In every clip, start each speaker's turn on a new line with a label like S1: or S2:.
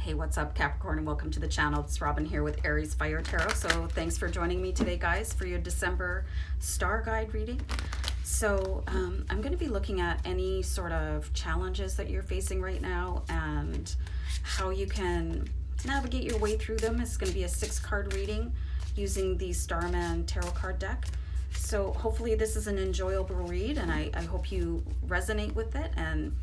S1: Hey, what's up, Capricorn, and welcome to the channel. It's Robin here with AriesFireTarot. So thanks for joining me today, guys, for your December star guide reading. So I'm going to be looking at any sort of challenges that you're facing right now and how you can navigate your way through them. It's going to be a 6-card reading using the Starman Tarot card deck. So hopefully this is an enjoyable read, and I hope you resonate with it. And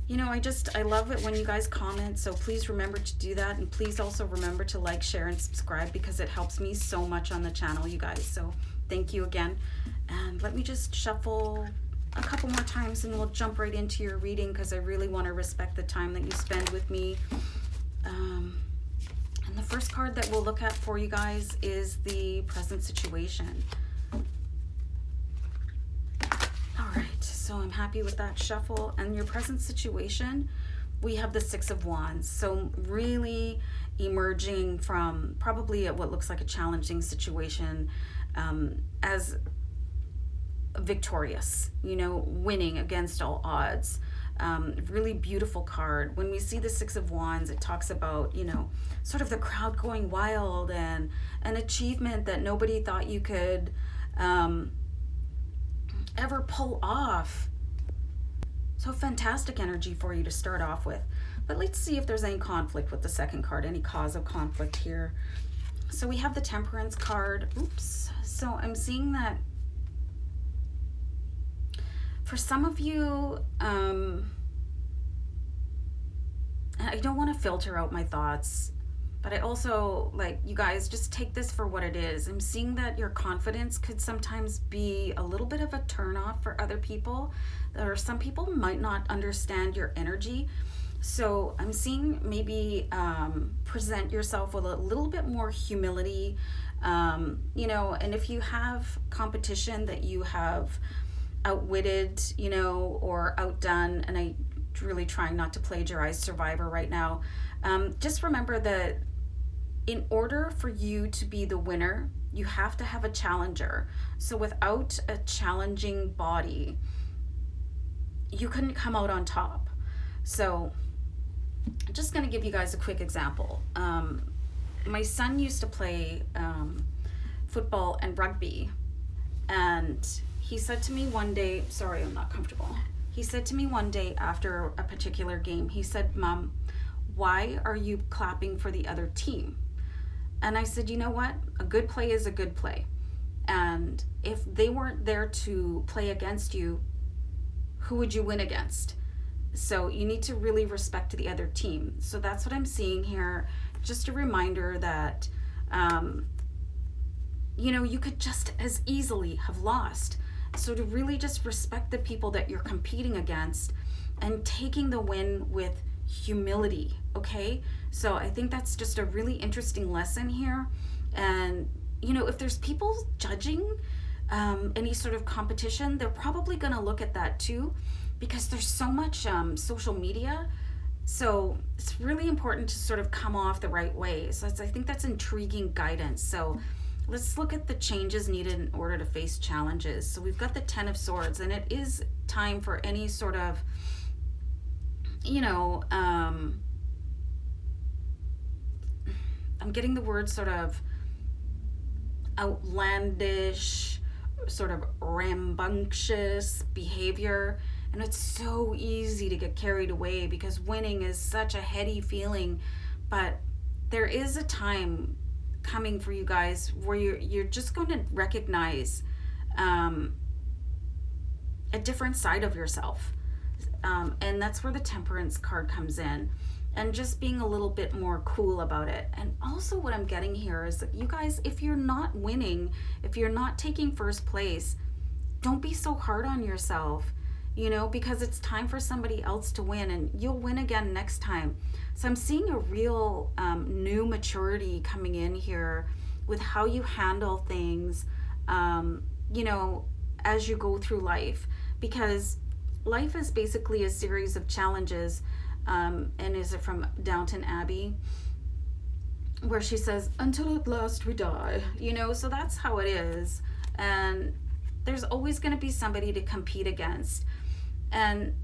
S1: you know, I love it when you guys comment, so please remember to do that, and please also remember to like, share, and subscribe because it helps me so much on the channel, you guys. So thank you again, and let me just shuffle a couple more times and we'll jump right into your reading because I really want to respect the time that you spend with me. And the first card that we'll look at for you guys is the present situation. So I'm happy with that shuffle. And your present situation, we have the 6 of Wands. So really emerging from probably what looks like a challenging situation as victorious, you know, winning against all odds. Really beautiful card. When we see the 6 of Wands, it talks about, you know, sort of the crowd going wild and an achievement that nobody thought you could ever pull off. So fantastic energy for you to start off with. But let's see if there's any conflict with the second card, any cause of conflict here. So we have the Temperance card. Oops. So I'm seeing that for some of you, I don't want to filter out my thoughts, but I also, like, you guys, just take this for what it is. I'm seeing that your confidence could sometimes be a little bit of a turnoff for other people, or some people might not understand your energy. So I'm seeing maybe present yourself with a little bit more humility, you know, and if you have competition that you have outwitted, you know, or outdone, and I really trying not to plagiarize Survivor right now, just remember that in order for you to be the winner, you have to have a challenger. So without a challenging body, you couldn't come out on top. So I'm just going to give you guys a quick example. My son used to play football and rugby, and he said to me one day, sorry, I'm not comfortable. He said to me one day after a particular game, he said, "Mom, why are you clapping for the other team?" And I said, you know what? A good play is a good play. And if they weren't there to play against you, who would you win against? So you need to really respect the other team. So that's what I'm seeing here. Just a reminder that, you know, you could just as easily have lost. So to really just respect the people that you're competing against and taking the win with humility, okay? So I think that's just a really interesting lesson here. And, you know, if there's people judging any sort of competition, they're probably going to look at that too, because there's so much social media. So it's really important to sort of come off the right way. So I think that's intriguing guidance. So let's look at the changes needed in order to face challenges. So we've got the 10 of Swords, and it is time for any sort of, you know, I'm getting the word sort of outlandish, sort of rambunctious behavior. And it's so easy to get carried away because winning is such a heady feeling. But there is a time coming for you guys where you're just going to recognize a different side of yourself. And that's where the Temperance card comes in, and just being a little bit more cool about it. And also what I'm getting here is that you guys, if you're not winning, if you're not taking first place, don't be so hard on yourself, you know, because it's time for somebody else to win, and you'll win again next time. So I'm seeing a real new maturity coming in here with how you handle things, you know, as you go through life, because life is basically a series of challenges. And is it from Downton Abbey, where she says, "Until at last we die," you know? So that's how it is. And there's always going to be somebody to compete against. And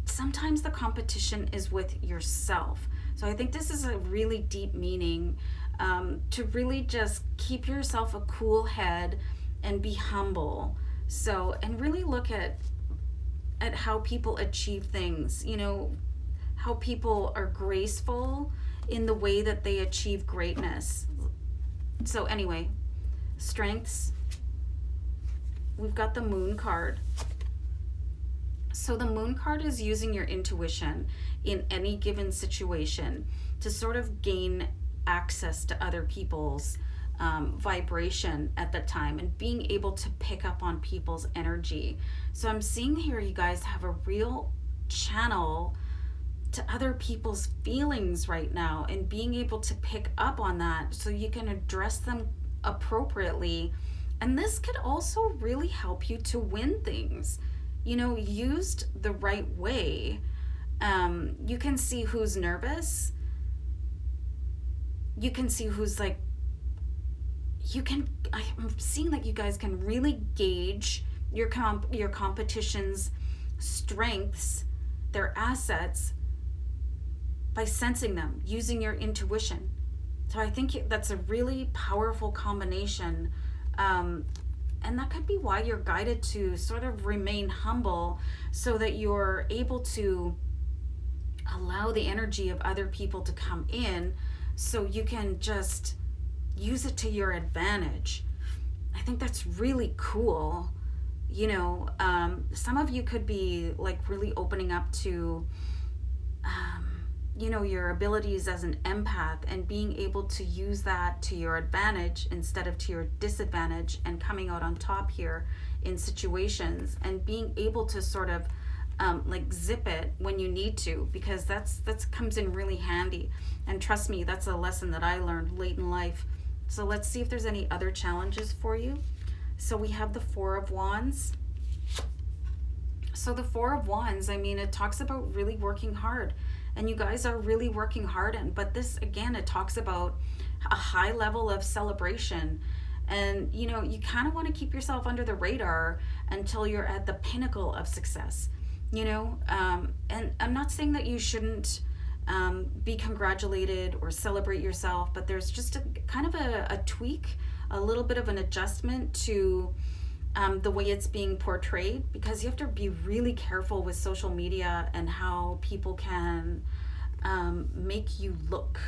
S1: sometimes the competition is with yourself. So I think this is a really deep meaning, to really just keep yourself a cool head and be humble. So, and really look at how people achieve things, you know, how people are graceful in the way that they achieve greatness. So anyway, strengths, we've got the moon card. So the moon card is using your intuition in any given situation to sort of gain access to other people's vibration at the time, and being able to pick up on people's energy. So I'm seeing here you guys have a real channel to other people's feelings right now, and being able to pick up on that so you can address them appropriately. And this could also really help you to win things, you know, used the right way. You can see who's nervous. You can see who's like, I'm seeing that you guys can really gauge your competition's strengths, their assets, by sensing them, using your intuition. So I think that's a really powerful combination. And that could be why you're guided to sort of remain humble, so that you're able to allow the energy of other people to come in, so you can just use it to your advantage. I think that's really cool. You know, some of you could be like really opening up to, you know, your abilities as an empath, and being able to use that to your advantage instead of to your disadvantage, and coming out on top here in situations, and being able to sort of like zip it when you need to, because that's comes in really handy. And trust me, that's a lesson that I learned late in life. So let's see if there's any other challenges for you. So we have the Four of Wands. So the Four of Wands, I mean, it talks about really working hard, and you guys are really working hard. But this, again, it talks about a high level of celebration. And, you know, you kind of want to keep yourself under the radar until you're at the pinnacle of success, you know. And I'm not saying that you shouldn't be congratulated or celebrate yourself, but there's just a kind of a tweak, a little bit of an adjustment to the way it's being portrayed, because you have to be really careful with social media and how people can make you look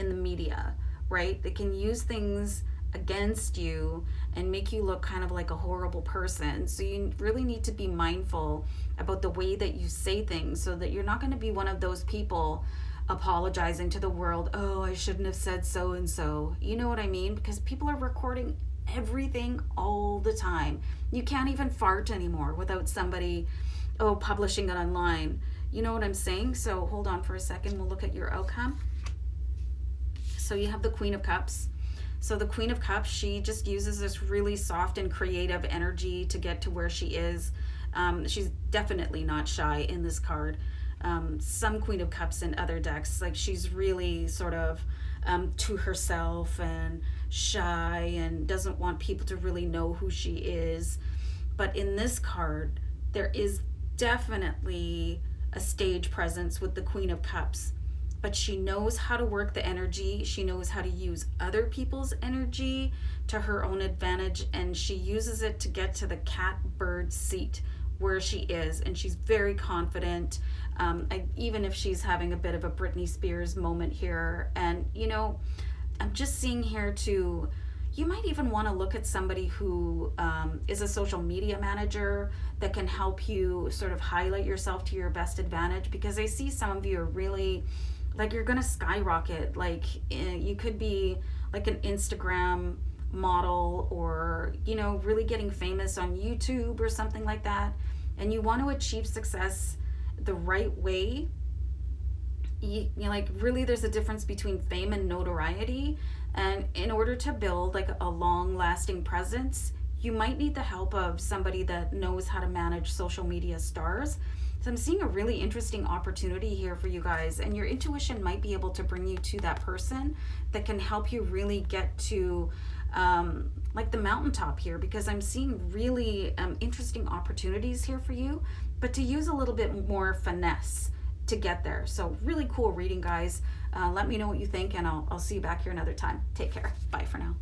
S1: in the media, right? They can use things against you and make you look kind of like a horrible person. So you really need to be mindful about the way that you say things, so that you're not going to be one of those people apologizing to the world, oh, I shouldn't have said so and so. You know what I mean? Because people are recording everything all the time. You can't even fart anymore without somebody publishing it online. You know what I'm saying? So hold on for a second, we'll look at your outcome. So you have the Queen of Cups. So the Queen of Cups, she just uses this really soft and creative energy to get to where she is. She's definitely not shy in this card. Some Queen of Cups in other decks, like she's really sort of to herself and shy and doesn't want people to really know who she is. But in this card, there is definitely a stage presence with the Queen of Cups. But she knows how to work the energy. She knows how to use other people's energy to her own advantage, and she uses it to get to the catbird seat where she is, and she's very confident, even if she's having a bit of a Britney Spears moment here. And, you know, I'm just seeing here too, you might even want to look at somebody who is a social media manager that can help you sort of highlight yourself to your best advantage, because I see some of you are really, like, you're gonna skyrocket. Like, you could be like an Instagram model, or, you know, really getting famous on YouTube or something like that, and you want to achieve success the right way. You know, like, really there's a difference between fame and notoriety, and in order to build like a long-lasting presence, you might need the help of somebody that knows how to manage social media stars. So I'm seeing a really interesting opportunity here for you guys, and your intuition might be able to bring you to that person that can help you really get to like the mountaintop here, because I'm seeing really interesting opportunities here for you, but to use a little bit more finesse to get there. So really cool reading, guys. Let me know what you think, and I'll see you back here another time. Take care. Bye for now.